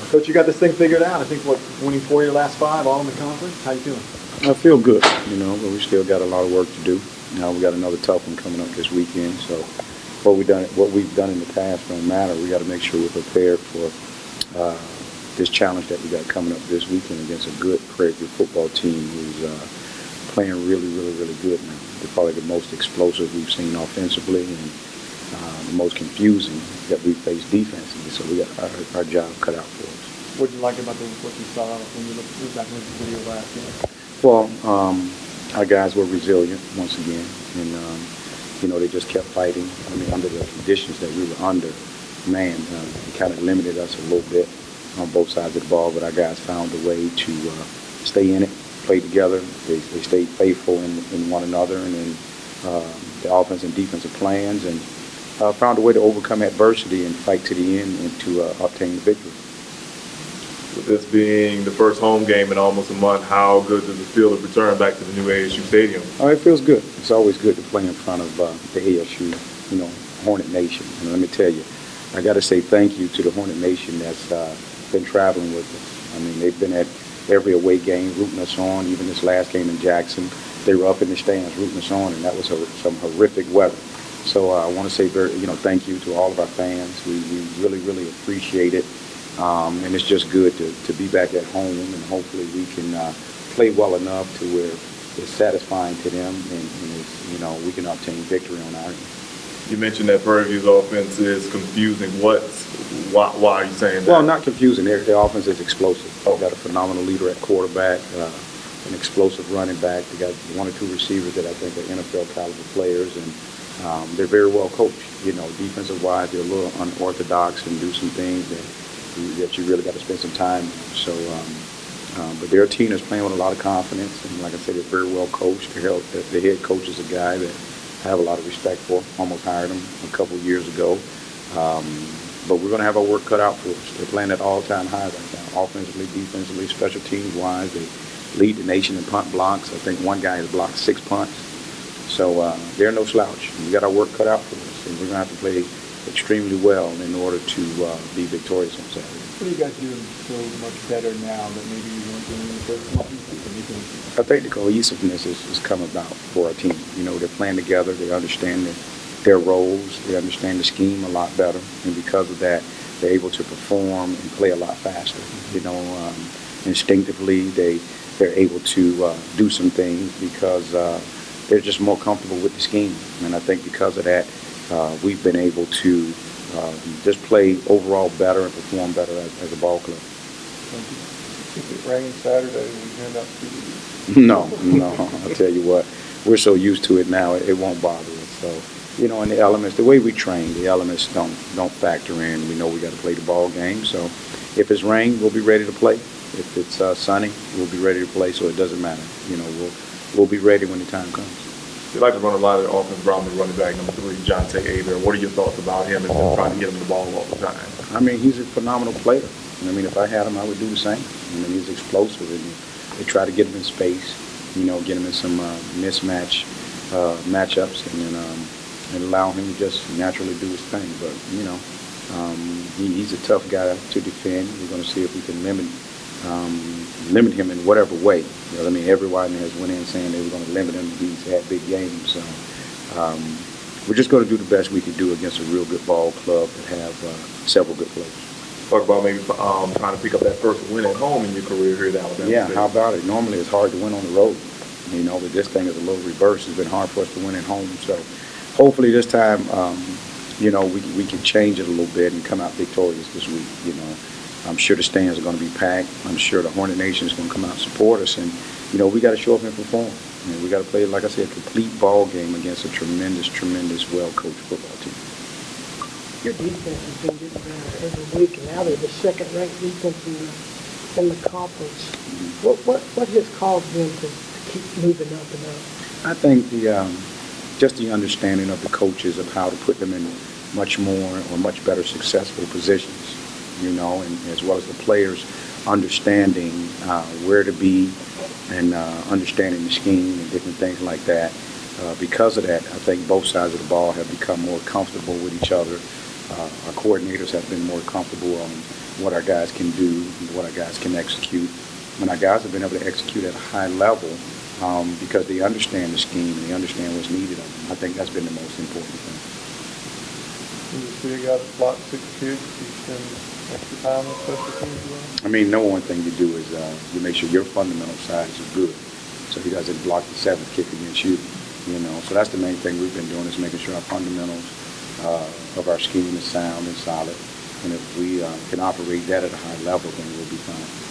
Coach, you got this thing figured out. I think, winning 4 of your last 5, all in the conference? How you feeling? I feel good, but we still got a lot of work to do. We got another tough one coming up this weekend. So what we've done in the past don't matter. We got to make sure we're prepared for this challenge that we got coming up this weekend against a good Prairie View football team who's playing really, really, really good now. They're probably the most explosive we've seen offensively and the most confusing that we face defensively. So we got our job cut out for us. What did you like about what you saw when you looked back at the video last game? Well, our guys were resilient once again, and they just kept fighting. I mean, under the conditions that we were under, man, it kind of limited us a little bit on both sides of the ball. But our guys found a way to stay in it, play together. They stayed faithful in one another, and in the offense and defensive plans, and found a way to overcome adversity and fight to the end and to obtain the victory. With this being the first home game in almost a month, how good does it feel to return back to the new ASU Stadium? Oh, it feels good. It's always good to play in front of the ASU, Hornet Nation. And let me tell you, I got to say thank you to the Hornet Nation that's been traveling with us. I mean, they've been at every away game rooting us on. Even this last game in Jackson, they were up in the stands rooting us on, and that was some horrific weather. So I want to say thank you to all of our fans. We really, really appreciate it. And it's just good to be back at home, and hopefully we can play well enough to where it's satisfying to them, and we can obtain victory on our end. You mentioned that Prairie View's offense is confusing. Why are you saying that? Well, not confusing. Their offense is explosive. They've got a phenomenal leader at quarterback, an explosive running back. They got 1 or 2 receivers that I think are NFL caliber players, and they're very well coached. Defensive wise, they're a little unorthodox and do some things that you really got to spend some time on. So, but their team is playing with a lot of confidence, and like I said, they're very well coached. The head coach is a guy that I have a lot of respect for. Almost hired him a couple of years ago. But we're going to have our work cut out for us. They're playing at all-time highs right now, offensively, defensively, special teams-wise. They lead the nation in punt blocks. I think one guy has blocked 6 punts. So they're no slouch. We got our work cut out for us, and we're going to have to play extremely well in order to be victorious on Saturday. What are you guys doing so much better now than maybe you weren't doing in the first month? I think the cohesiveness has come about for our team. They're playing together. They understand their roles. They understand the scheme a lot better. And because of that, they're able to perform and play a lot faster. Instinctively, they're able to do some things because they're just more comfortable with the scheme. And I think because of that, we've been able to just play overall better and perform better as a ball club. If it rains Saturday, we hand out PVAUM. No. I'll tell you what, we're so used to it now, it won't bother us. So, and the elements, the way we train, the elements don't factor in. We know we got to play the ball game. So if it's rain, we'll be ready to play. If it's sunny, we'll be ready to play. So it doesn't matter. We'll be ready when the time comes. They like to run a lot of the offense around the running back, number 3, Jonte Aver. What are your thoughts about him and trying to get him the ball all the time? I mean, he's a phenomenal player. I mean, if I had him, I would do the same. I mean, he's explosive, and they try to get him in space, get him in some mismatch matchups, and allow him to just naturally do his thing. But, he's a tough guy to defend. We're going to see if we can limit him in whatever way. Everyone has went in saying they were going to limit him. He's had big games. So we're just going to do the best we can do against a real good ball club that have several good players. Talk about maybe trying to pick up that first win at home in your career here at Alabama. Yeah, State. How about it? Normally it's hard to win on the road. But this thing is a little reverse. It's been hard for us to win at home. So hopefully this time, we can change it a little bit and come out victorious this week. I'm sure the stands are going to be packed. I'm sure the Hornet Nation is going to come out and support us. And, we got to show up and perform. We got to play, like I said, a complete ball game against a tremendous, well-coached football team. Your defense has been getting better every week, and now they're the second-ranked defense in the conference. Mm-hmm. What has caused them to keep moving up and up? I think just the understanding of the coaches of how to put them in much better successful positions, and as well as the players understanding where to be and understanding the scheme and different things like that. Because of that, I think both sides of the ball have become more comfortable with each other. Our coordinators have been more comfortable on what our guys can do, what our guys can execute. When our guys have been able to execute at a high level, because they understand the scheme and they understand what's needed of them, I think that's been the most important thing. You see a guy that's blocked 6 kicks, you spend extra time on special teams. I mean, number one thing you do is you make sure your fundamental sides are good, so he doesn't block the 7th kick against you. You know, so that's the main thing we've been doing, is making sure our fundamentals of our scheme is sound and solid. And if we can operate that at a high level, then we'll be fine.